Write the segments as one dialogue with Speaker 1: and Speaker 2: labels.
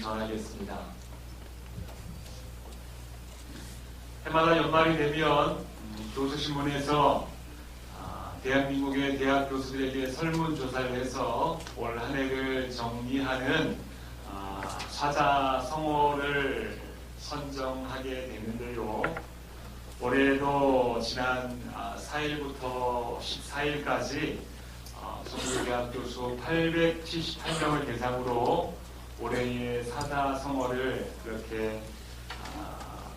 Speaker 1: 전하겠습니다. 해마다 연말이 되면 교수신문에서 대한민국의 대학 교수들에게 설문조사를 해서 올 한 해를 정리하는 사자성어를 선정하게 되는데요. 올해도 지난 4일부터 14일까지 전국 대학 교수 878명을 대상으로 올해의 사자성어를 그렇게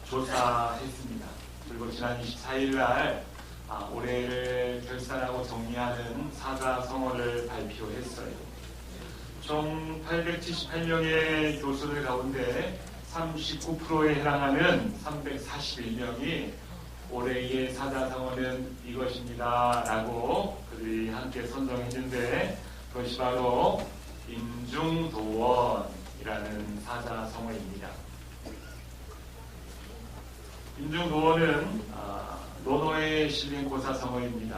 Speaker 1: 조사했습니다. 그리고 지난 24일 날 올해를 결산하고 정리하는 사자성어를 발표했어요. 총 878명의 교수들 가운데 39%에 해당하는 341명이 올해의 사자성어는 이것입니다 라고 그들이 함께 선정했는데, 그것이 바로 임중도원이라는 사자성어입니다. 임중도원은 논어에 실린 고사성어입니다.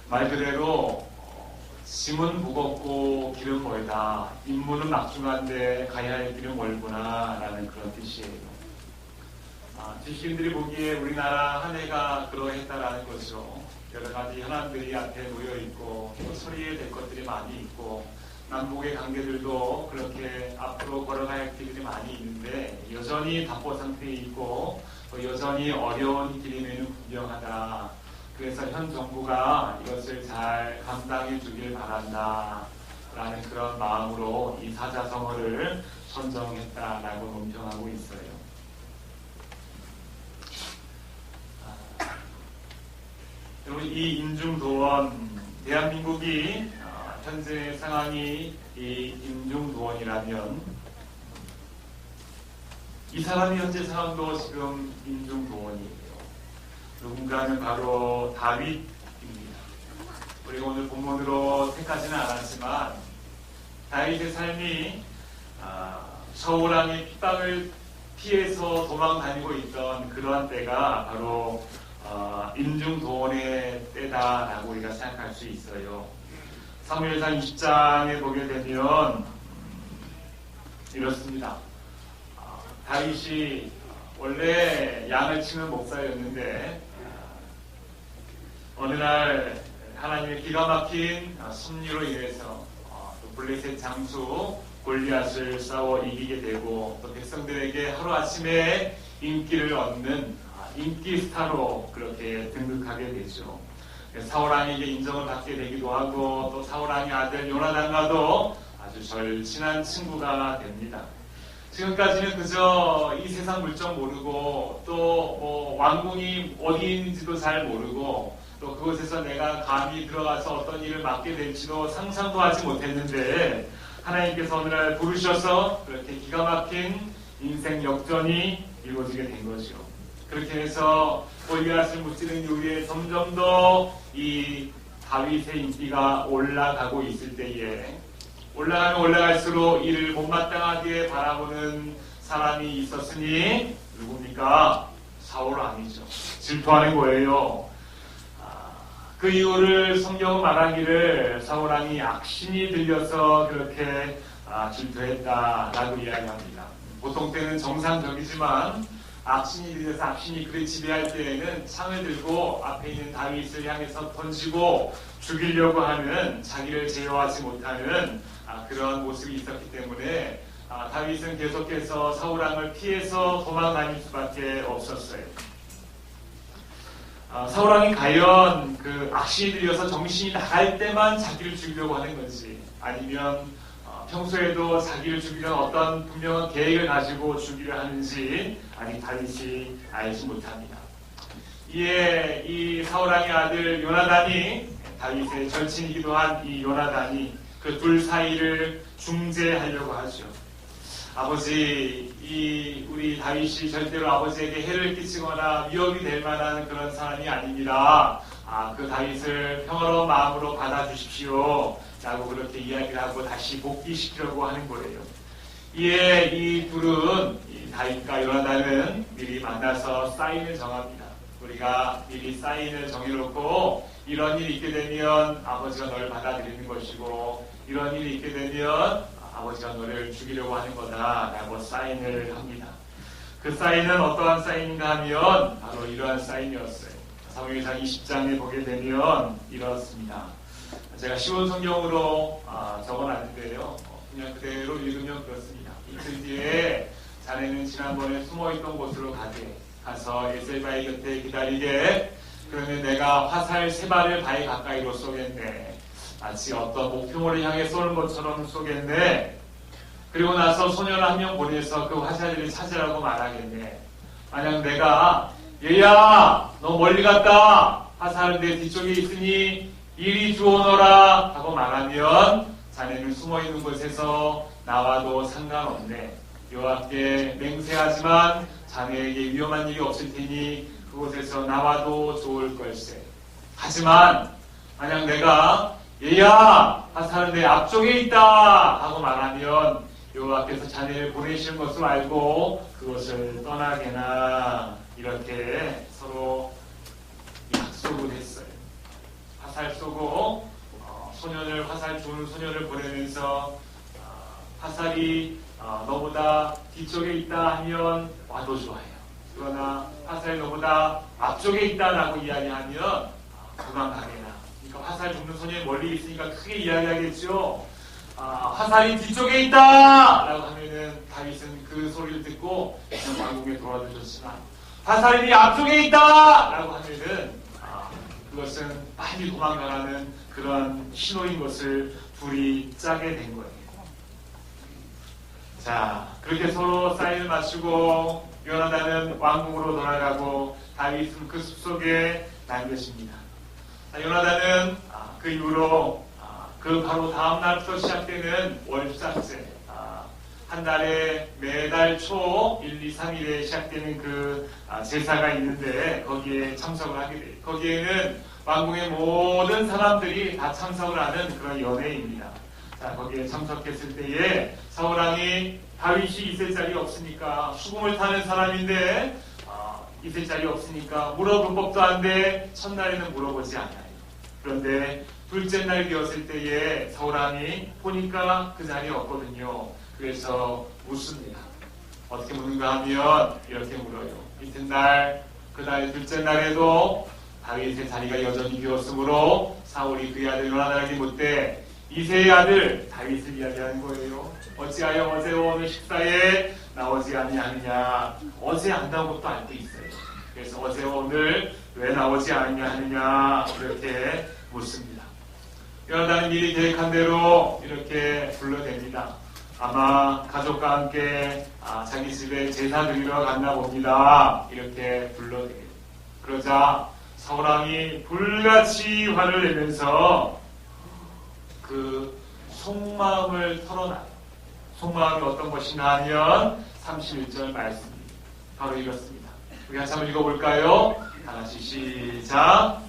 Speaker 1: 말 그대로 짐은 무겁고 길은 멀다, 임무는 막중한데 가야 할 길은 멀구나 라는 그런 뜻이에요. 지식인들이 보기에 우리나라 한 해가 그러했다라는 거죠. 여러 가지 현안들이 앞에 놓여있고 또 처리해야 될 것들이 많이 있고 남북의 관계들도 그렇게 앞으로 걸어가야 할 길들이 많이 있는데 여전히 답보 상태에 있고 또 여전히 어려운 길임에는 분명하다. 그래서 현 정부가 이것을 잘 감당해 주길 바란다 라는 그런 마음으로 이 사자성어를 선정했다라고 논평하고 있어요. 여러분, 이 임중도원, 대한민국이 현재 상황이 이 임중도원이라면 이 사람이 현재 상황도 지금 임중도원이에요. 누군가는 바로 다윗입니다. 우리가 오늘 본문으로 택하지는 않았지만 다윗의 삶이 서울왕의 핍박을 피해서 도망 다니고 있던 그러한 때가 바로 임중도원의 때다라고 우리가 생각할 수 있어요. 사무엘상 20장에 보게 되면 이렇습니다. 다윗이 원래 양을 치는 목사였는데 어느 날 하나님의 기가 막힌 섭리로 인해서 블레셋 장수 골리앗을 싸워 이기게 되고 또 백성들에게 하루아침에 인기를 얻는 인기 스타로 그렇게 등극하게 되죠. 사울왕에게 인정을 받게 되기도 하고 또 사울왕의 아들 요나단과도 아주 절친한 친구가 됩니다. 지금까지는 그저 이 세상 물정 모르고 또 왕궁이 어디 있는지도 잘 모르고 또 그곳에서 내가 감히 들어가서 어떤 일을 맡게 될지도 상상도 하지 못했는데 하나님께서 어느 날 부르셔서 그렇게 기가 막힌 인생 역전이 이루어지게 된 거죠. 그렇게 해서 골리앗을 무찌르는 이후에 점점 더 이 다윗의 인기가 올라가고 있을 때에 올라가면 올라갈수록 이를 못마땅하게 바라보는 사람이 있었으니 누굽니까? 사울왕이죠. 질투하는 거예요. 그 이유를 성경은 말하기를 사울왕이 악신이 들려서 그렇게 질투했다라고 이야기합니다. 보통 때는 정상적이지만 악신이 들려서 악신이 그를 지배할 때에는 창을 들고 앞에 있는 다윗을 향해서 던지고 죽이려고 하는, 자기를 제어하지 못하는 그런 모습이 있었기 때문에 다윗은 계속해서 사울왕을 피해서 도망다닐 수밖에 없었어요. 사울왕이 과연 그 악신이 들려서 정신이 나갈 때만 자기를 죽이려고 하는 건지 아니면 평소에도 자기를 죽이려는 어떤 분명한 계획을 가지고 죽이려 하는지 아직 다윗이 알지 못합니다. 이에 이 사울왕의 아들 요나단이, 다윗의 절친이기도 한 이 요나단이 그 둘 사이를 중재하려고 하죠. 아버지, 우리 다윗이 절대로 아버지에게 해를 끼치거나 위협이 될 만한 그런 사람이 아닙니다. 그 다윗을 평화로운 마음으로 받아주십시오 라고 그렇게 이야기를 하고 다시 복귀시키려고 하는 거예요. 이에 이 둘은, 이 다윗과 요나단은 미리 만나서 사인을 정합니다. 우리가 미리 사인을 정해놓고 이런 일이 있게 되면 아버지가 널 받아들이는 것이고 이런 일이 있게 되면 아버지가 너를 죽이려고 하는 거다라고 사인을 합니다. 그 사인은 어떠한 사인인가 하면 바로 이러한 사인이었어요. 사무엘상 20장에 보게 되면 이렇습니다. 제가 쉬운 성경으로 적어놨는데요. 그냥 그대로 읽으면 그렇습니다. 이틀 뒤에 자네는 지난번에 숨어있던 곳으로 가서 에셀바의 곁에 기다리게. 그러면 내가 화살 3발을 바위 가까이로 쏘겠네. 마치 어떤 목표물을 향해 쏘는 것처럼 쏘겠네. 그리고 나서 소년 한 명 보내서 그 화살들을 찾으라고 말하겠네. 만약 내가 얘야 너 멀리 갔다. 화살은 내 뒤쪽에 있으니 이리 주워너라 하고 말하면 자네는 숨어있는 곳에서 나와도 상관없네. 여호와께 맹세하지만 자네에게 위험한 일이 없을 테니 그곳에서 나와도 좋을 걸세. 하지만 만약 내가 얘야 화살은 내 앞쪽에 있다 하고 말하면 여호와께서 자네를 보내시는 것을 알고 그것을 떠나게나. 이렇게 서로 약속을 했어요. 화살 쏘고 화살 주는 소년을 보내면서 화살이 너보다 뒤쪽에 있다 하면 와도 좋아요. 그러나 화살이 너보다 앞쪽에 있다라고 이야기하면 도망가게나. 그러니까 화살 줍는 소년이 멀리 있으니까 크게 이야기하겠죠. 화살이 뒤쪽에 있다! 라고 하면은 다윗은 그 소리를 듣고 왕궁에 돌아오셨지만 화살이 앞쪽에 있다! 라고 하면은 그것은 빨리 도망가라는 그런 신호인 것을 둘이 짜게 된 거예요. 자, 그렇게 서로 사인을 맞추고 요나단은 왕궁으로 돌아가고 다윗은 그 숲속에 남겨집니다. 요나단은 그 이후로 그 바로 다음 날부터 시작되는 월삭제, 한 달에 매달 초 1, 2, 3일에 시작되는 그 제사가 있는데 거기에 참석을 하게 돼요. 거기에는 왕궁의 모든 사람들이 다 참석을 하는 그런 연회입니다. 자, 거기에 참석했을 때에 사울왕이 다윗이 있을 자리 없으니까 수금을 타는 사람인데 있을 자리 없으니까 물어볼 법도 한데 첫날에는 물어보지 않아요. 그런데 둘째 날 되었을 때에 사울왕이 보니까 그 자리에 없거든요. 그래서 묻습니다. 어떻게 묻는가 하면 이렇게 물어요. 이튿날 그날 둘째 날에도 다윗의 자리가 여전히 비었으므로 사울이 그의 아들 요나단에게 묻되 이새의 아들 다윗을 이야기하는 거예요. 어찌하여 어제 오늘 식사에 나오지 아니하느냐. 어제 안다는 것도 알 때 있어요. 그래서 어제 오늘 왜 나오지 않느냐 하느냐 이렇게 묻습니다. 요나단은 미리 계획한 대로 이렇게 불러댑니다. 아마 가족과 함께 자기 집에 제사 드리러 갔나 봅니다. 이렇게 불러대요. 그러자 사울왕이 불같이 화를 내면서 그 속마음을 털어놔요. 속마음이 어떤 것이냐 하면 31절 말씀입니다. 바로 이렇습니다. 우리 같이 한번 읽어볼까요? 다 같이 시작.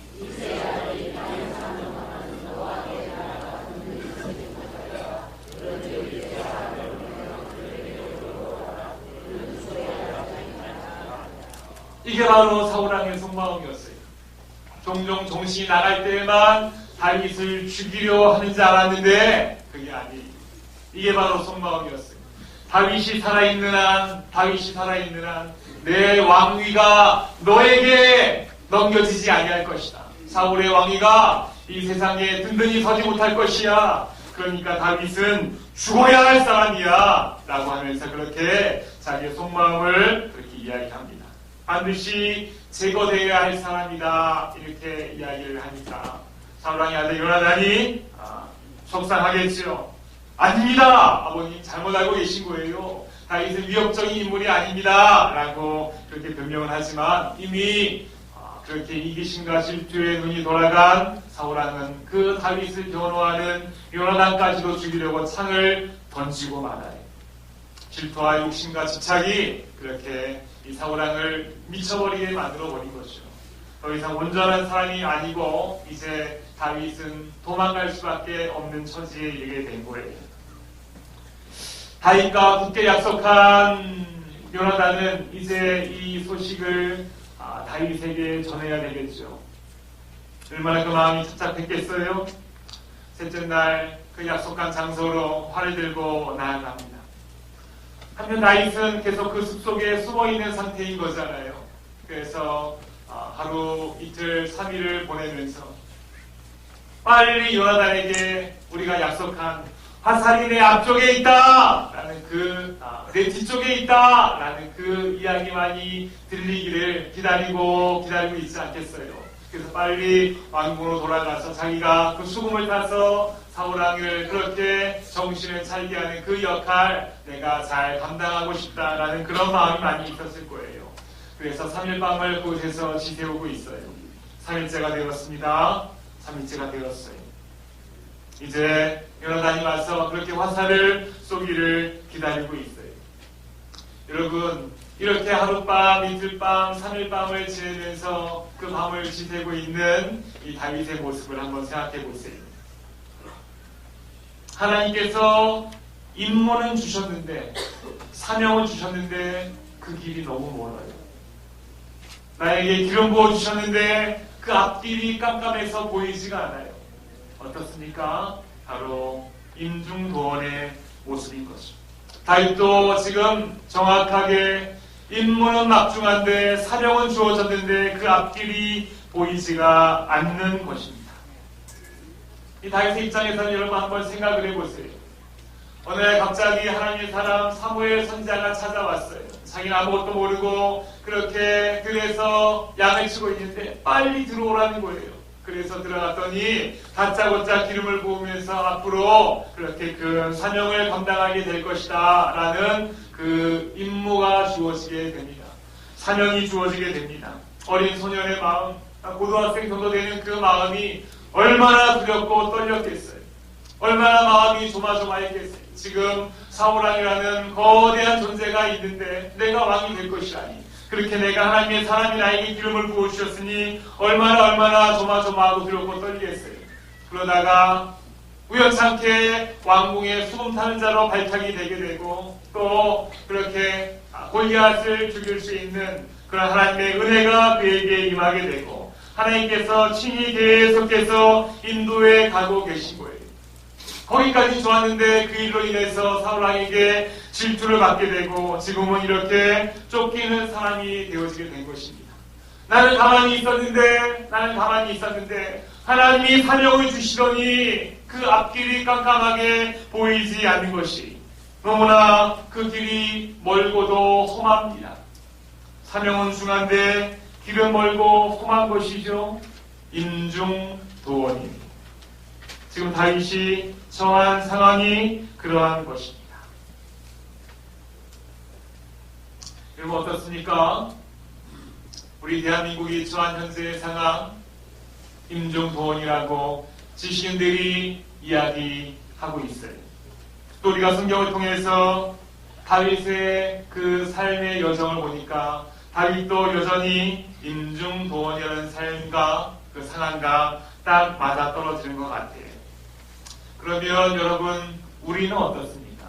Speaker 1: 이게 바로 사울왕의 속마음이었어요. 종종 정신이 나갈 때에만 다윗을 죽이려 하는 줄 알았는데 그게 아니에요. 이게 바로 속마음이었어요. 다윗이 살아있는 한 내 왕위가 너에게 넘겨지지 아니할 것이다. 사울의 왕위가 이 세상에 든든히 서지 못할 것이야. 그러니까 다윗은 죽어야 할 사람이야 라고 하면서 그렇게 자기의 속마음을 그렇게 이야기합니다. 반드시 제거되어야 할 사람이다 이렇게 이야기를 하니까 사울왕의 아들 요나단이 속상하겠죠. 아닙니다. 아버님 잘못 알고 계신 거예요. 다윗은 위협적인 인물이 아닙니다 라고 그렇게 변명을 하지만 이미 그렇게 이기심과 질투에 눈이 돌아간 사울왕은 그 다윗을 변호하는 요나단까지도 죽이려고 창을 던지고 말아요. 질투와 욕심과 집착이 그렇게 이 사울왕을 미쳐버리게 만들어버린 거죠. 더 이상 온전한 사람이 아니고 이제 다윗은 도망갈 수밖에 없는 처지에 이르게 된 거예요. 다윗과 굳게 약속한 요나단은 이제 이 소식을 다윗에게 전해야 되겠죠. 얼마나 그 마음이 착잡했겠어요. 셋째 날 그 약속한 장소로 활을 들고 나아갑니다. 한편 다윗은 계속 그 숲속에 숨어있는 상태인 거잖아요. 그래서 하루, 이틀, 3일을 보내면서 빨리 요나단에게 우리가 약속한 화살이 내 앞쪽에 있다! 라는 내 뒤쪽에 있다! 라는 그 이야기만이 들리기를 기다리고 있지 않겠어요. 그래서 빨리 왕궁으로 돌아가서 자기가 그 수금을 타서 사울왕을 그렇게 정신을 차리게 하는 그 역할 내가 잘 감당하고 싶다라는 그런 마음이 많이 있었을 거예요. 그래서 3일 밤을 그곳에서 지새우고 있어요. 3일째가 되었습니다. 3일째가 되었어요. 이제 요나단이 와서 그렇게 화살을 쏘기를 기다리고 있어요. 여러분, 이렇게 하룻밤, 이틀밤, 3일밤을 지내면서 그 밤을 지새고 있는 이 다윗의 모습을 한번 생각해 보세요. 하나님께서 임무는 주셨는데, 사명은 주셨는데 그 길이 너무 멀어요. 나에게 기름 부어 주셨는데 그 앞길이 깜깜해서 보이지가 않아요. 어떻습니까? 바로 임중도원의 모습인 것이죠. 다윗도 지금 정확하게 임무는 막중한데 사명은 주어졌는데 그 앞길이 보이지가 않는 것입니다. 이 다윗의 입장에서는 여러분 한번 생각을 해보세요. 어느 날 갑자기 하나님의 사람 사무엘 선지자가 찾아왔어요. 자기는 아무것도 모르고 그렇게 들에서 양을 치고 있는데 빨리 들어오라는 거예요. 그래서 들어갔더니 다짜고짜 기름을 부으면서 앞으로 그렇게 그 사명을 감당하게 될 것이다 라는 그 임무가 주어지게 됩니다. 사명이 주어지게 됩니다. 어린 소년의 마음, 고등학생 정도 되는 그 마음이 얼마나 두렵고 떨렸겠어요. 얼마나 마음이 조마조마했겠어요. 지금 사울왕이라는 거대한 존재가 있는데 내가 왕이 될 것이라니. 그렇게 내가 하나님의 사람이 나에게 기름을 부어주셨으니 얼마나 조마조마하고 두렵고 떨리겠어요. 그러다가 우연찮게 왕궁의 수금 타는 자로 발탁이 되게 되고 또 그렇게 골리앗을 죽일 수 있는 그런 하나님의 은혜가 그에게 임하게 되고 하나님께서 친히 계속해서 인도에 가고 계신 거예요. 거기까지 좋았는데 그 일로 인해서 사울왕에게 질투를 받게 되고 지금은 이렇게 쫓기는 사람이 되어지게 된 것입니다. 나는 가만히 있었는데 하나님이 사명을 주시더니 그 앞길이 깜깜하게 보이지 않는 것이 너무나 그 길이 멀고도 험합니다. 사명은 중한데 길은 멀고 험한 것이죠. 임중도원입니다. 지금 다윗이 처한 상황이 그러한 것입니다. 여러분 어떻습니까? 우리 대한민국이 처한 현재의 상황, 임중도원이라고 지식인들이 이야기하고 있어요. 또 우리가 성경을 통해서 다윗의 그 삶의 여정을 보니까 다윗도 여전히 임중도원이라는 삶과 그 상황과 딱 맞아 떨어지는 것 같아요. 그러면 여러분 우리는 어떻습니까?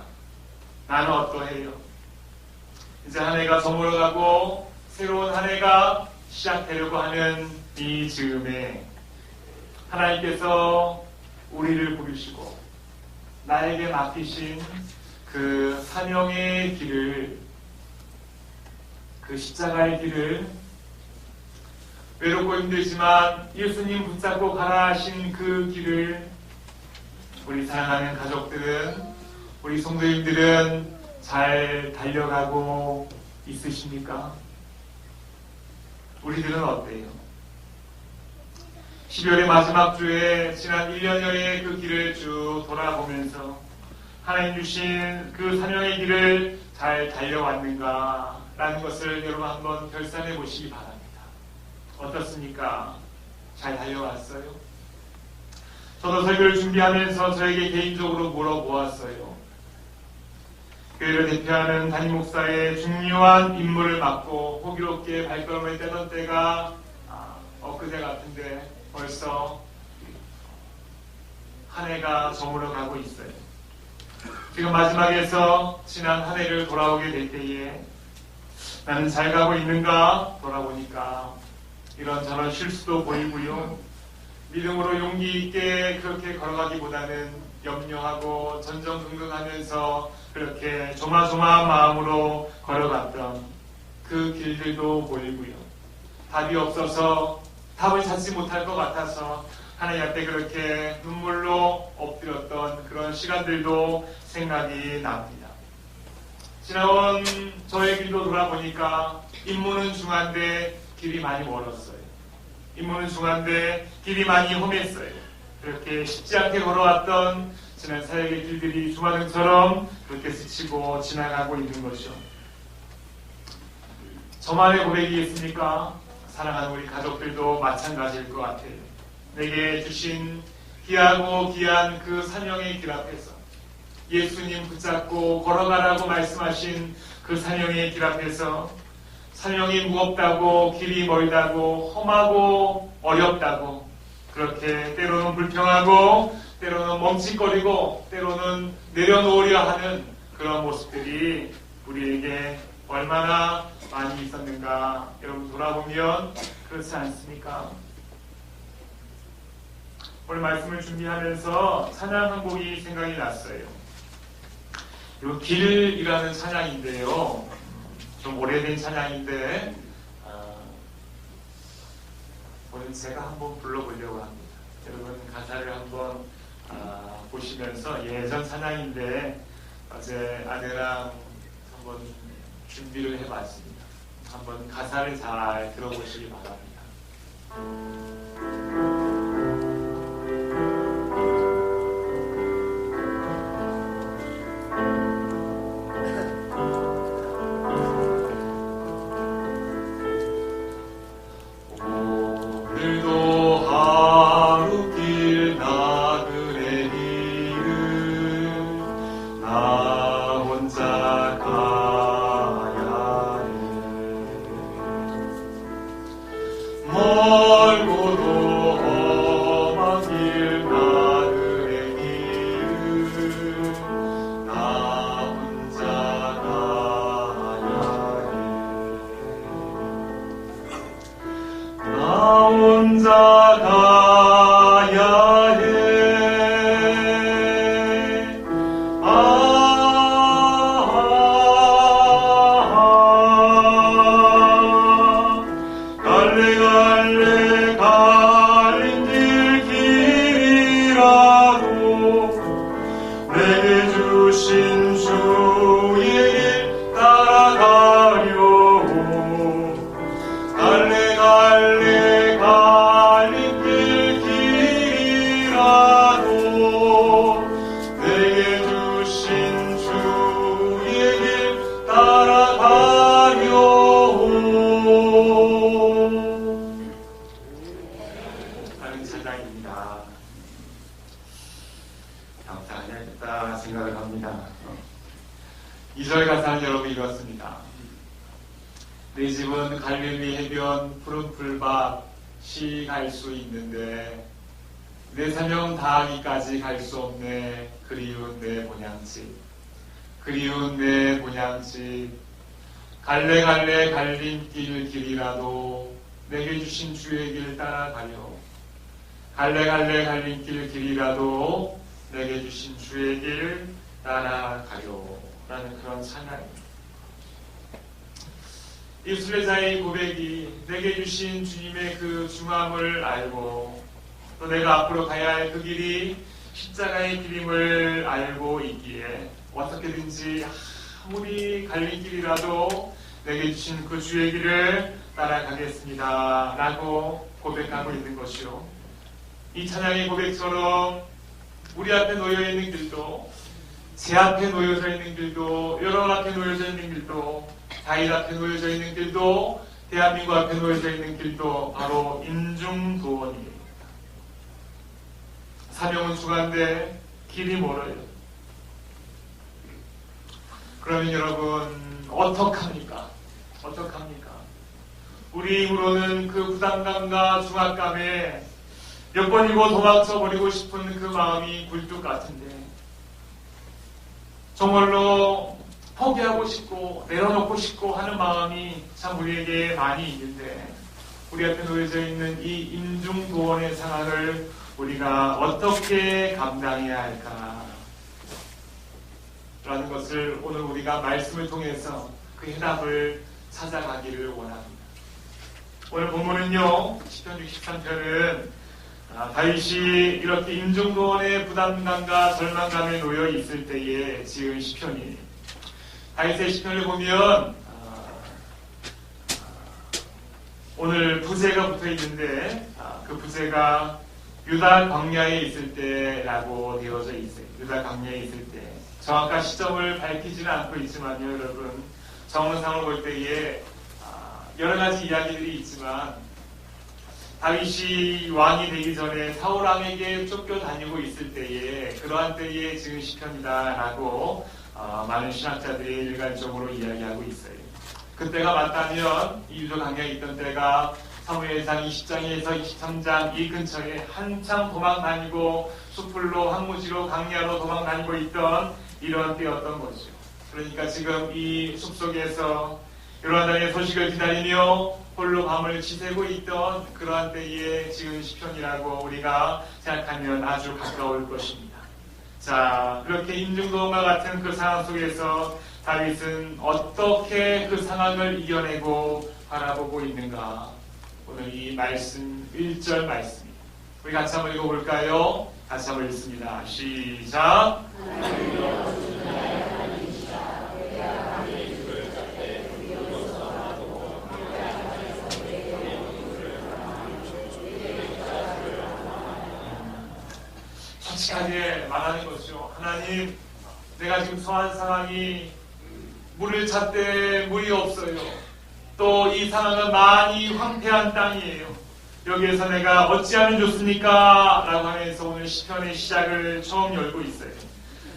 Speaker 1: 나는 어떠해요? 이제 한 해가 저물어가고 새로운 한 해가 시작되려고 하는 이 즈음에 하나님께서 우리를 부르시고 나에게 맡기신 그 사명의 길을, 그 십자가의 길을 외롭고 힘들지만 예수님 붙잡고 가라 하신 그 길을 우리 사랑하는 가족들은, 우리 성도님들은 잘 달려가고 있으십니까? 우리들은 어때요? 12월의 마지막 주에 지난 1년여의 그 길을 쭉 돌아보면서 하나님 주신 그 사명의 길을 잘 달려왔는가 라는 것을 여러분 한번 결산해 보시기 바랍니다. 어떻습니까? 잘 달려왔어요? 저도 설교를 준비하면서 저에게 개인적으로 물어보았어요. 교회를 대표하는 담임 목사의 중요한 임무를 맡고 호기롭게 발걸음을 떼던 때가 엊그제 같은데 벌써 한 해가 저물어 가고 있어요. 지금 마지막에서 지난 한 해를 돌아오게 될 때에 나는 잘 가고 있는가 돌아보니까 이런저런 실수도 보이고요. 믿음으로 용기 있게 그렇게 걸어가기보다는 염려하고 전전긍긍하면서 그렇게 조마조마한 마음으로 걸어갔던 그 길들도 보이고요. 답이 없어서 답을 찾지 못할 것 같아서 하나님 앞에 그렇게 눈물로 엎드렸던 그런 시간들도 생각이 납니다. 지나온 저의 길도 돌아보니까 인문은 중한데 길이 많이 멀었어요. 인문은 중한데 길이 많이 험했어요. 그렇게 쉽지 않게 걸어왔던 지난 사역의 길들이 주마등처럼 그렇게 스치고 지나가고 있는 것이죠. 저만의 고백이겠습니까? 사랑하는 우리 가족들도 마찬가지일 것 같아요. 내게 주신 귀하고 귀한 그 사명의 길 앞에서 예수님 붙잡고 걸어가라고 말씀하신 그 사명의 길 앞에서 사명이 무겁다고 길이 멀다고 험하고 어렵다고 그렇게 때로는 불평하고 때로는 멈칫거리고 때로는 내려놓으려 하는 그런 모습들이 우리에게 얼마나 많이 있었는가 여러분 돌아보면 그렇지 않습니까? 오늘 말씀을 준비하면서 찬양 한 곡이 생각이 났어요. 이 길이라는 찬양인데요. 좀 오래된 찬양인데 오늘 제가 한번 불러보려고 합니다. 여러분 가사를 한번 보시면서 예전 찬양인데 어제 아내랑 한번 준비를 해봤습니다. 한번 가사를 잘 들어보시기 바랍니다. 감사하겠다 생각을 합니다. 2절 가사는 여러분 이렇습니다. 내 집은 갈릴리 해변 푸른 풀밭이 갈 수 있는데 내 사명 다하기까지 갈 수 없네. 그리운 내 본향집 그리운 내 본향집 갈래갈래 갈림길 길이라도 내게 주신 주의 길 따라가려. 갈래갈래 갈림길 길이라도 내게 주신 주의 길 따라가려 라는 그런 찬양입니다. 이 순례자의 고백이 내게 주신 주님의 그 중함을 알고 또 내가 앞으로 가야 할 그 길이 십자가의 길임을 알고 있기에 어떻게든지 아무리 갈림길이라도 내게 주신 그 주의 길을 따라가겠습니다 라고 고백하고 있는 것이요. 이 찬양의 고백처럼 우리 앞에 놓여있는 길도 제 앞에 놓여져 있는 길도 여러분 앞에 놓여져 있는 길도 다윗 앞에 놓여져 있는 길도 대한민국 앞에 놓여져 있는 길도 바로 임중도원입니다. 사명은 중한데 길이 멀어요. 그러면 여러분 어떡합니까? 우리 힘으로는 그 부담감과 중압감에 몇 번이고 도망쳐버리고 싶은 그 마음이 굴뚝 같은데 정말로 포기하고 싶고 내려놓고 싶고 하는 마음이 참 우리에게 많이 있는데 우리 앞에 놓여져 있는 이 임중도원의 상황을 우리가 어떻게 감당해야 할까 라는 것을 오늘 우리가 말씀을 통해서 그 해답을 찾아가기를 원합니다. 오늘 본문은요, 시편 63편은 다윗이 이렇게 임종도원의 부담감과 절망감에 놓여 있을 때에 지은 시편이에요. 다윗의 시편을 보면 오늘 부제가 붙어 있는데 그 부제가 유다 광야에 있을 때라고 되어져 있어요. 유다 광야에 있을 때. 정확한 시점을 밝히지는 않고 있지만요, 여러분. 정원상을 볼 때에 여러 가지 이야기들이 있지만 다윗이 왕이 되기 전에 사울 왕에게 쫓겨다니고 있을 때에 그러한 때에 지은 시편이다라고 많은 신학자들이 일관적으로 이야기하고 있어요. 그때가 맞다면 이 유다 광야에 있던 때가 사무엘상 20장에서 23장 이 근처에 한참 도망다니고 숲풀로 황무지로 강야로 도망다니고 있던 이런 때였던 거죠. 그러니까 지금 이 숲속에서 요나단의 소식을 기다리며 홀로 밤을 지새고 있던 그러한 때에 지은 시편이라고 우리가 생각하면 아주 가까울 것입니다. 자, 그렇게 임중도원과 같은 그 상황 속에서 다윗은 어떻게 그 상황을 이겨내고 바라보고 있는가? 오늘 이 말씀 1절 말씀입니다. 우리 같이 한번 읽어볼까요? 같이 한번 읽습니다. 시작. 솔직하게 말하는 것이죠. 하나님, 내가 지금 처한 상황이 물을 찾되 물이 없어요. 또 이 상황은 많이 황폐한 땅이에요. 여기에서 내가 어찌하면 좋습니까? 라고 하면서 오늘 시편의 시작을 처음 열고 있어요.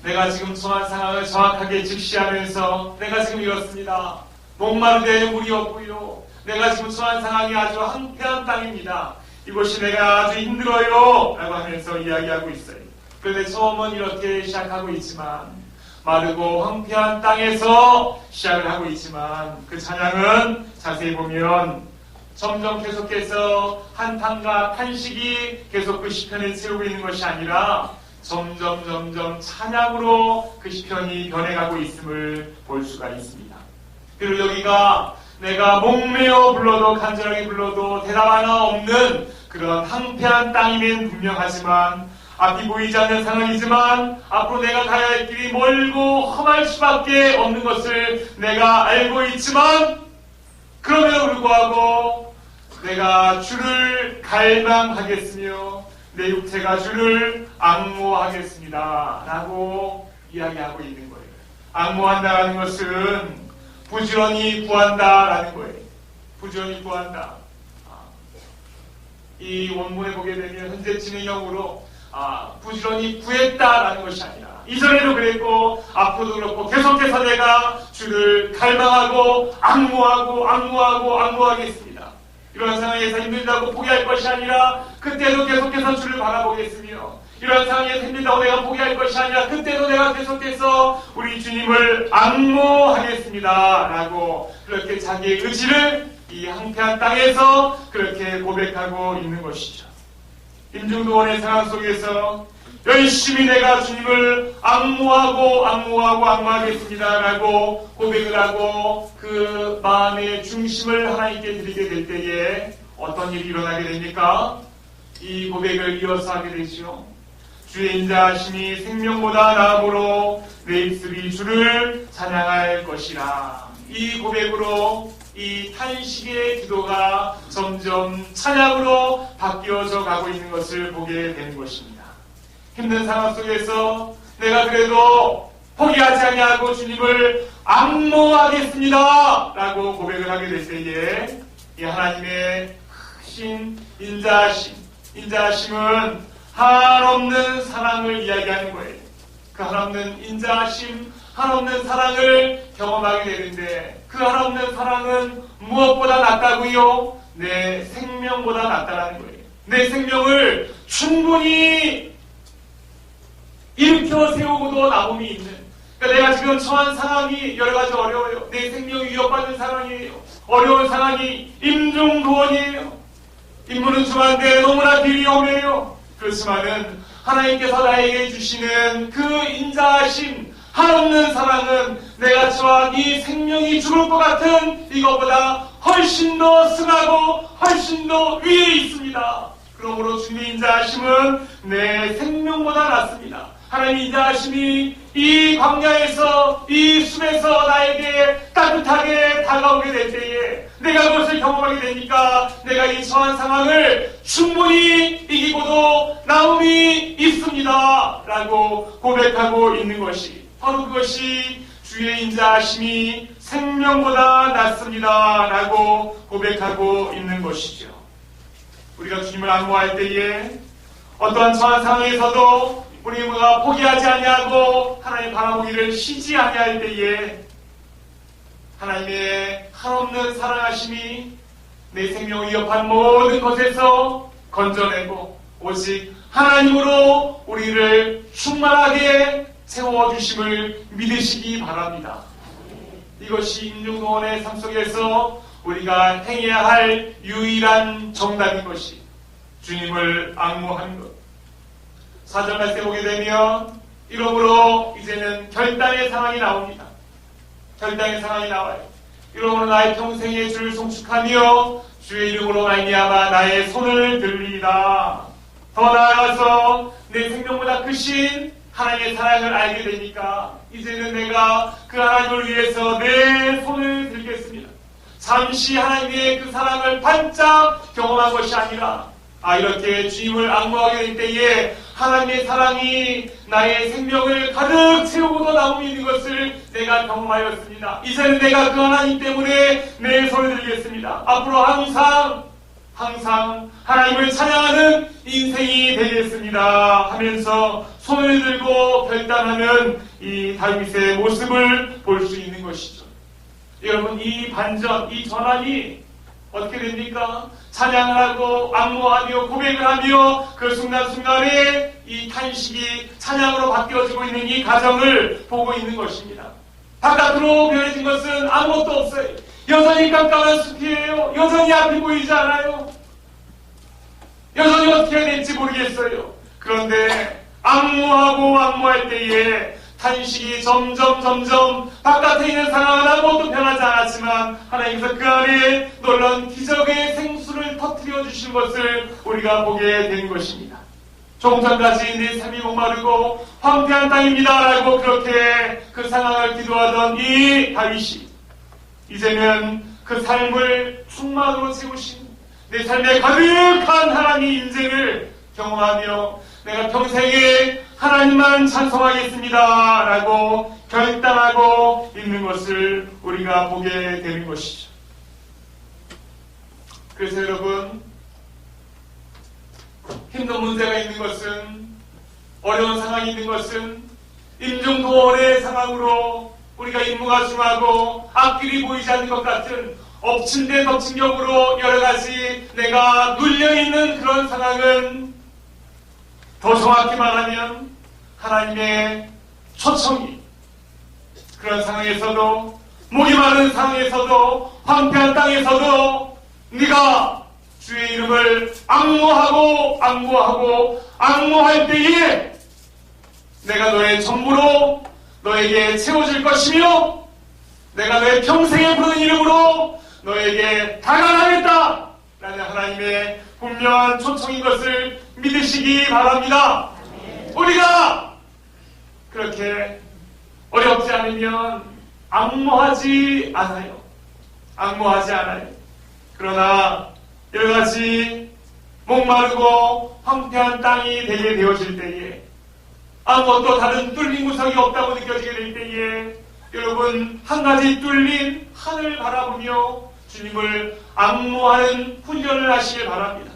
Speaker 1: 내가 지금 처한 상황을 정확하게 직시하면서 내가 지금 이렇습니다. 목마르되 물이 없고요. 내가 지금 처한 상황이 아주 황폐한 땅입니다. 이곳이 내가 아주 힘들어요. 라고 하면서 이야기하고 있어요. 그런데 처음은 이렇게 시작하고 있지만 마르고 황폐한 땅에서 시작을 하고 있지만 그 찬양은 자세히 보면 점점 계속해서 한탄과 탄식이 계속 그 시편을 채우고 있는 것이 아니라 점점 찬양으로 그 시편이 변해가고 있음을 볼 수가 있습니다. 그리고 여기가 내가 목매어 불러도 간절하게 불러도 대답 하나 없는 그런 황폐한 땅임은 분명하지만 앞이 보이지 않는 상황이지만 앞으로 내가 가야 할 길이 멀고 험할 수밖에 없는 것을 내가 알고 있지만 그럼에도 불구하고 내가 주를 갈망하겠으며 내 육체가 주를 앙모하겠습니다 라고 이야기하고 있는 거예요. 앙모한다라는 것은 부지런히 구한다라는 거예요. 부지런히 구한다. 이 원문에 보게 되면 현재 진행형으로 부지런히 구했다라는 것이 아니라 이전에도 그랬고 앞으로도 그렇고 계속해서 내가 주를 갈망하고 앙모하겠습니다. 이런 상황에서 힘들다고 포기할 것이 아니라 그때도 계속해서 주를 바라보겠으며 이런 상황에서 힘들다고 내가 포기할 것이 아니라 그때도 내가 계속해서 우리 주님을 앙모하겠습니다 라고 그렇게 자기의 의지를 이 황폐한 땅에서 그렇게 고백하고 있는 것이죠. 임중도원의 상황 속에서 열심히 내가 주님을 앙모하겠습니다 라고 고백을 하고 그 마음의 중심을 하나님께 드리게 될 때에 어떤 일이 일어나게 됩니까? 이 고백을 이어서 하게 되죠. 주의 인자하심이 생명보다 나음으로 내 입술이 주를 찬양할 것이라. 이 고백으로 이 탄식의 기도가 점점 찬양으로 바뀌어져 가고 있는 것을 보게 되는 것입니다. 힘든 상황 속에서 내가 그래도 포기하지 아니하고 주님을 앙모하겠습니다 라고 고백을 하게 될 때에 이 하나님의 크신 인자하심은 한없는 사랑을 이야기하는 거예요. 그 한없는 인자하심, 한없는 사랑을 경험하게 되는데 그 한없는 사랑은 무엇보다 낫다고요? 내 생명보다 낫다라는 거예요. 내 생명을 충분히 일으켜 세우고도 남음이 있는, 그러니까 내가 지금 처한 상황이 여러 가지 어려워요. 내 생명이 위협받는 상황이에요. 어려운 상황이 임중도원이에요. 임무는 중한데 너무나 길이 오네요. 그렇지만은 하나님께서 나에게 주시는 그 인자하심, 한없는 사랑은 내가 처한 이 생명이 죽을 것 같은 이것보다 훨씬 더 승하고 훨씬 더 위에 있습니다. 그러므로 주님의 인자하심은 내 생명보다 낫습니다. 하나님의 인자하심이 이 광야에서 이 숲에서 나에게 따뜻하게 다가오게 될 때에 내가 그것을 경험하게 되니까 내가 이 처한 상황을 충분히 이기고도 남음이 있습니다 라고 고백하고 있는 것이 바로 그것이 주의 인자하심이 생명보다 낫습니다 라고 고백하고 있는 것이죠. 우리가 주님을 앙모할 때에 어떠한 처한 상황에서도 우리가 포기하지 아니하고 하나님 바라보기를 쉬지 아니할 때에 하나님의 한없는 사랑하심이 내 생명을 위협한 모든 것에서 건져내고 오직 하나님으로 우리를 충만하게 채워주심을 믿으시기 바랍니다. 이것이 임종도원의 삶 속에서 우리가 행해야 할 유일한 정답인 것이 주님을 앙모하는 것. 4절 말씀에 보게 되면 이러므로 이제는 결단의 상황이 나옵니다. 결단의 상황이 나와요. 이러므로 나의 평생의 주를 송축하며 주의 이름으로 말미암아 나의 손을 들리이다. 더 나아가서 내 생명보다 크신 하나님의 사랑을 알게 되니까 이제는 내가 그 하나님을 위해서 내 손을 들겠습니다. 잠시 하나님의 그 사랑을 반짝 경험한 것이 아니라 이렇게 주님을 앙모하게 될 때에 하나님의 사랑이 나의 생명을 가득 채우고도 남음이 있는 것을 내가 경험하였습니다. 이제는 내가 그 하나님 때문에 내 손을 들겠습니다. 앞으로 항상 하나님을 찬양하는 인생이 되겠습니다 하면서 손을 들고 결단하는 이 다윗의 모습을 볼 수 있는 것이죠. 여러분, 이 반전, 이 전환이 어떻게 됩니까? 찬양을 하고 앙모하며 고백을 하며 그 순간순간에 이 탄식이 찬양으로 바뀌어지고 있는 이 과정을 보고 있는 것입니다. 바깥으로 변해진 것은 아무것도 없어요. 여전히 깜깜한 숲이에요. 여전히 앞이 보이지 않아요. 여전히 어떻게 해야 될지 모르겠어요. 그런데 앙모할 때에 탄식이 점점 바깥에 있는 상황은 아무것도 변하지 않았지만 하나님께서 그 안에 놀라운 기적의 생수를 터뜨려 주신 것을 우리가 보게 된 것입니다. 조금 전까지 내 삶이 목마르고 황폐한 땅입니다 라고 그렇게 그 상황을 기도하던 이 다윗이 이제는 그 삶을 충만으로 채우신 내 삶에 가득한 하나님의 인생을 경험하며 내가 평생에 하나님만 찬송하겠습니다 라고 결단하고 있는 것을 우리가 보게 되는 것이죠. 그래서 여러분, 힘든 문제가 있는 것은, 어려운 상황이 있는 것은 임종도원의 상황으로 우리가 임무가 중하고 앞길이 보이지 않는 것 같은 엎친 데 덮친 격으로 여러 가지 내가 눌려있는 그런 상황은 더 정확히 말하면 하나님의 초청이 그런 상황에서도 목이 마른 상황에서도 황폐한 땅에서도 네가 주의 이름을 앙모할 때에 내가 너의 전부로 너에게 채워질 것이며 내가 너의 평생에 부르는 이름으로 너에게 다가가겠다 라는 하나님의 분명한 초청인 것을 믿으시기 바랍니다. 우리가 그렇게 어렵지 않으면 앙모하지 않아요. 그러나 여러가지 목마르고 황폐한 땅이 되게 되어질 때에 아무것도 다른 뚫린 구석이 없다고 느껴지게 될 때에 여러분, 한 가지 뚫린 하늘을 바라보며 주님을 앙모하는 훈련을 하시길 바랍니다.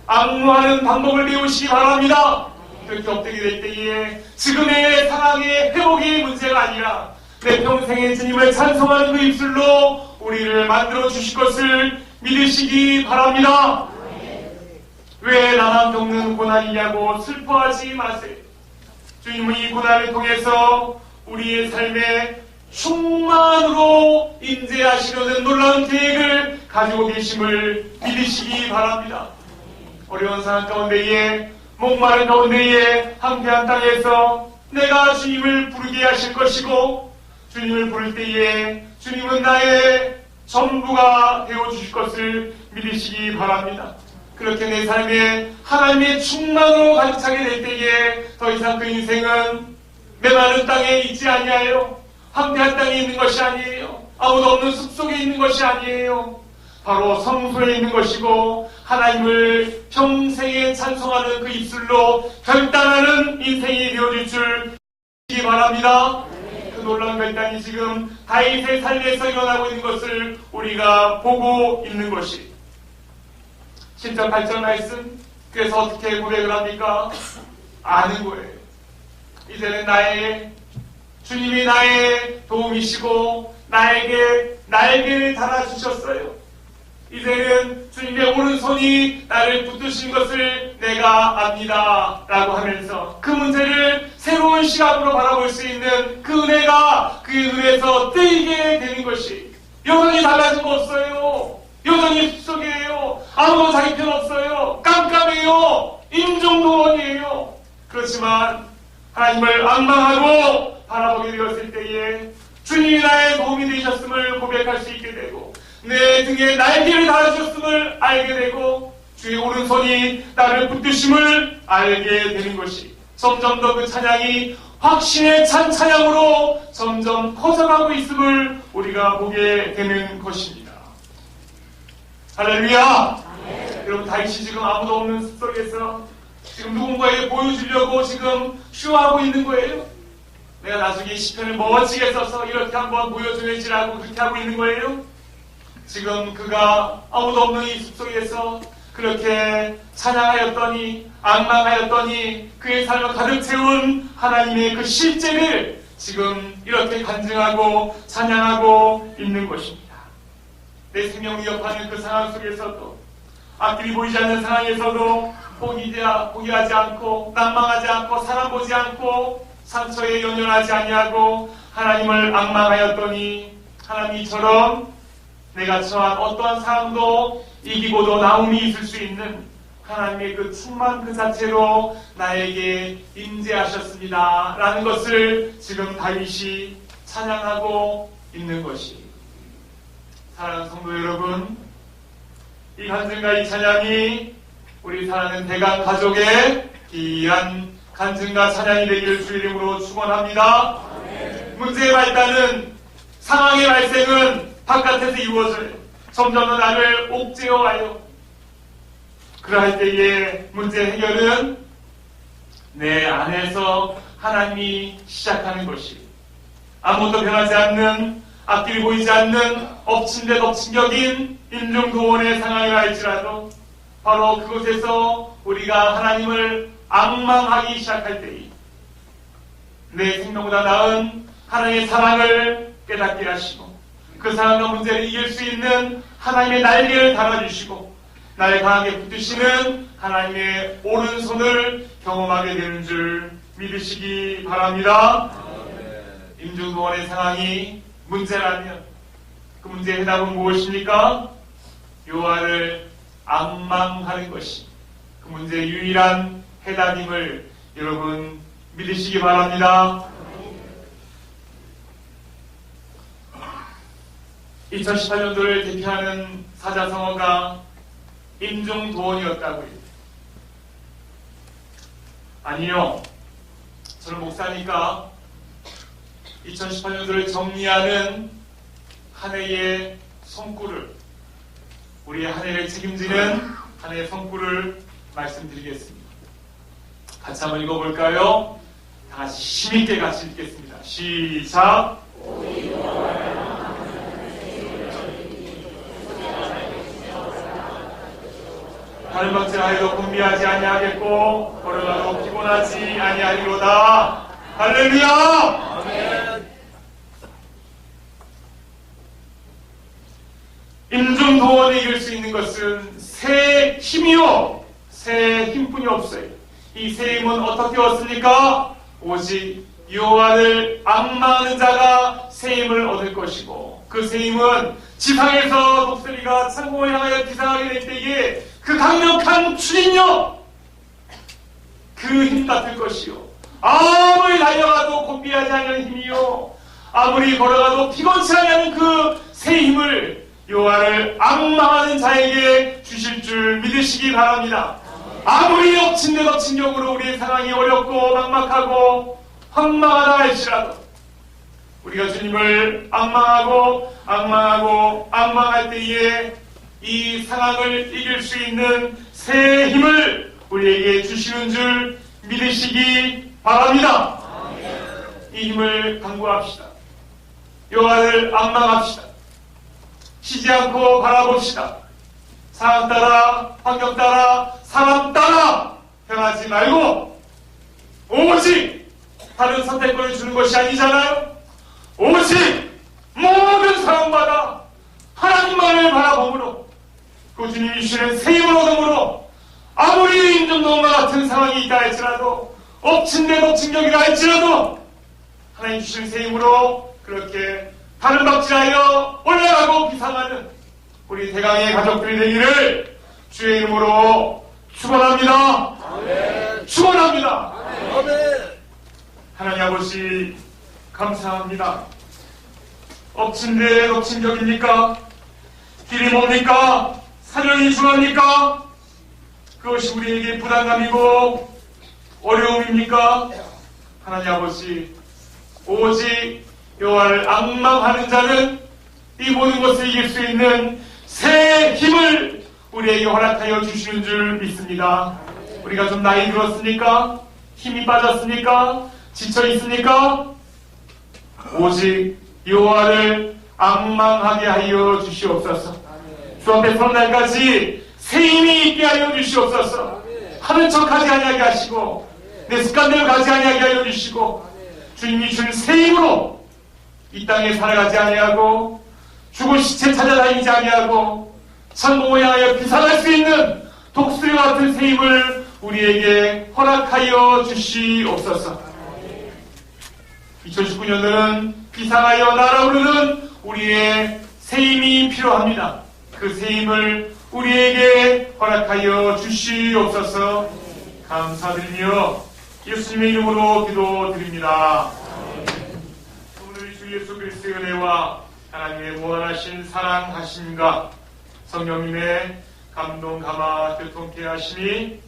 Speaker 1: 앙모하는 방법을 배우시기 바랍니다. 그렇게 엎드리게 될 때에 지금의 상황의 회복이 문제가 아니라 내 평생의 주님을 찬송하는 그 입술로 우리를 만들어 주실 것을 믿으시기 바랍니다. 왜 나만 겪는 고난이냐고 슬퍼하지 마세요. 주님은 이 고난을 통해서 우리의 삶에 충만으로 임재하시려는 놀라운 계획을 가지고 계심을 믿으시기 바랍니다. 어려운 상황 가운데에 목마른 가운데에 황폐한 땅에서 내가 주님을 부르게 하실 것이고, 주님을 부를 때에 주님은 나의 전부가 되어주실 것을 믿으시기 바랍니다. 그렇게 내 삶에 하나님의 충만으로 가득 차게 될 때에 더 이상 그 인생은 메마른 땅에 있지 아니하여 황폐한 땅에 있는 것이 아니에요. 아무도 없는 숲속에 있는 것이 아니에요. 바로 성소에 있는 것이고, 하나님을 평생에 찬송하는 그 입술로 결단하는 인생이 되어질 줄 믿기 바랍니다. 그 놀라운 결단이 지금 다윗의 삶에서 일어나고 있는 것을 우리가 보고 있는 것이 7절 8절 말씀. 그래서 어떻게 고백을 합니까? 아는 거예요. 이제는 주님이 나의 도움이시고 나에게 날개를 달아주셨어요. 이제는 주님의 오른손이 나를 붙드신 것을 내가 압니다 라고 하면서 그 문제를 새로운 시각으로 바라볼 수 있는 그 은혜가 그의 눈에서 뜨이게 되는 것이, 여전히 달라진 거 없어요. 여전히 숲속이에요. 아무도 자기 편 없어요. 깜깜해요. 임종노원이에요. 그렇지만 하나님을 앙망하고 바라보게 되었을 때에 주님이 나의 도움이 되셨음을 고백할 수 있게 되고, 내 등에 날개를 달아주셨음을 알게 되고, 주의 오른손이 나를 붙드심을 알게 되는 것이, 점점 더 그 찬양이 확신에 찬 찬양으로 점점 커져가고 있음을 우리가 보게 되는 것입니다. 할렐루야! 여러분, 다윗이 지금 아무도 없는 숲속에서 지금 누군가에게 보여주려고 지금 쇼하고 있는 거예요. 내가 나중에 시편을 멋지게 써서 이렇게 한번 보여줘야지라고 그렇게 하고 있는 거예요. 지금 그가 아무도 없는 이 숲속에서 그렇게 찬양하였더니, 앙망하였더니 그의 삶을 가득 채운 하나님의 그 실제를 지금 이렇게 간증하고 찬양하고 있는 것입니다. 내 생명 위협하는 그 상황 속에서도, 앞길이 보이지 않는 상황에서도 포기하지 않고, 낭망하지 않고, 사람 보지 않고, 상처에 연연하지 아니하고 하나님을 앙망하였더니, 하나님이처럼 내가 처한 어떠한 상황도 이기고도 나음이 있을 수 있는 하나님의 그 충만 그 자체로 나에게 임재하셨습니다 라는 것을 지금 다윗이 찬양하고 있는 것이, 사랑하는 성도 여러분, 이 간증과 이 찬양이 우리 사랑하는 대강 가족의 귀한 간증과 찬양이 되기를 주의 이름으로 축원합니다. 문제의 발단은, 상황의 발생은 바깥에서 이루어져요. 점점 더 나를 옥죄어와요. 그러할 때에 문제 해결은 내 안에서 하나님이 시작하는 것이, 아무것도 변하지 않는, 앞길이 보이지 않는 엎친 데 덮친 격인 임종도원의 상황이라 할지라도 바로 그곳에서 우리가 하나님을 앙망하기 시작할 때에 내 생명보다 나은 하나님의 사랑을 깨닫게 하시고, 그 상황과 문제를 이길 수 있는 하나님의 날개를 달아주시고 나를 강하게 붙드시는 하나님의 오른손을 경험하게 되는 줄 믿으시기 바랍니다. 임종도원의 상황이 문제라면 그 문제의 해답은 무엇입니까? 여호와를 앙망하는 것이 그 문제의 유일한 해답임을 여러분 믿으시기 바랍니다. 2018년도를 대표하는 사자성어가 임종도원이었다고요. 아니요, 저는 목사니까 2018년도를 정리하는 한 해의 성구를, 우리의 한 해를 책임지는 한 해의 성구를 말씀드리겠습니다. 같이 한번 읽어볼까요? 다 같이 힘있게 같이 읽겠습니다. 시작! 다른 박질하여도 분비하지 아니하겠고 걸어가도 피곤하지 아니하리로다. 할렐루야! 아멘. 임종도원이 이길 수 있는 것은 새 힘이요, 새 힘뿐이 없어요. 이 새 힘은 어떻게 얻습니까? 오직 여호와를 앙망하는 자가 새 힘을 얻을 것이고, 그 새 힘은 지상에서 독수리가 창공을 향하여 기상하게 될 때에 그 강력한 추진력, 그 힘 같을 것이요, 아무리 달려가도 곤비하지 않는 힘이요 아무리 걸어가도 피곤치 않는 그 새 힘을 여호와를 앙망하는 자에게 주실 줄 믿으시기 바랍니다. 아무리 엎친 데 덮친 격으로 우리의 상황이 어렵고 막막하고 황망하다 할지라도 우리가 주님을 앙망할 때에 이 상황을 이길 수 있는 새 힘을 우리에게 주시는 줄 믿으시기 바랍니다. 이 힘을 강구합시다. 여호와를 앙망합시다. 쉬지 않고 바라봅시다. 상황 따라, 환경 따라, 사람 따라 변하지 말고 오직 다른 선택권을 주는 것이 아니잖아요. 오직 모든 상황마다 하나님만을 바라봄으로 그 주님이 주시는 새 힘을 얻음으로 아무리 임종동과 같은 상황이 있다 할지라도 엎친 데 덮친 격이라 할지라도 하나님 주시는 새 힘으로 그렇게 다른 박질하여 올라가고 비상하는 우리 대강의 가족들이 되기를 주의 이름으로 축원합니다. 축원합니다. 하나님 아버지 감사합니다. 엎친 데 덮친 격입니까? 길이 뭡니까? 사정이 중합니까? 그것이 우리에게 부담감이고 어려움입니까? 하나님 아버지 오직 여호와를 앙망하는 자는 이 모든 것을 이길 수 있는 새 힘을 우리에게 허락하여 주시는 줄 믿습니다. 우리가 좀 나이 들었습니까? 힘이 빠졌습니까? 지쳐 있습니까? 오직 여호와를 앙망하게 하여 주시옵소서. 주 앞에 서는 날까지 새 힘이 있게 하여 주시옵소서. 하는 척하지 아니하게 하시고 내 습관대로 가지 아니하게 하여 주시고 주님이 주는 새 힘으로 이 땅에 살아가지 아니하고 죽은 시체 찾아다니지 아니하고 천국을 향하여 비상할 수 있는 독수리와 같은 새 힘을 우리에게 허락하여 주시옵소서. 2019년은 비상하여 날아오르는 우리의 새 힘이 필요합니다. 그 새 힘을 우리에게 허락하여 주시옵소서. 감사드리며 예수님의 이름으로 기도드립니다. 오늘 주 예수 그리스도의 은혜와 하나님의 무한하신 사랑하심과 성령님의 감동 감화 교통케 하심이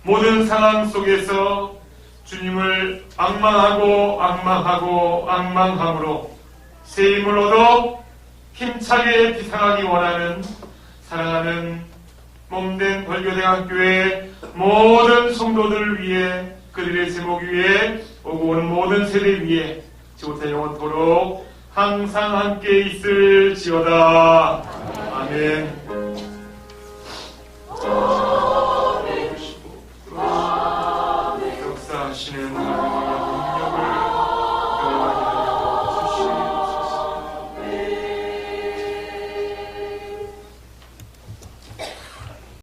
Speaker 1: 모든 상황 속에서 주님을 앙망함으로 새 힘을 얻어 힘차게 비상하기 원하는 사랑하는 몸된 벌교대학교의 모든 성도들을 위해 그들의 제목 위에 오고 오는 모든 세대 위에 지금부터 영원토록 항상 함께 있을지어다. 아멘. 역사하시는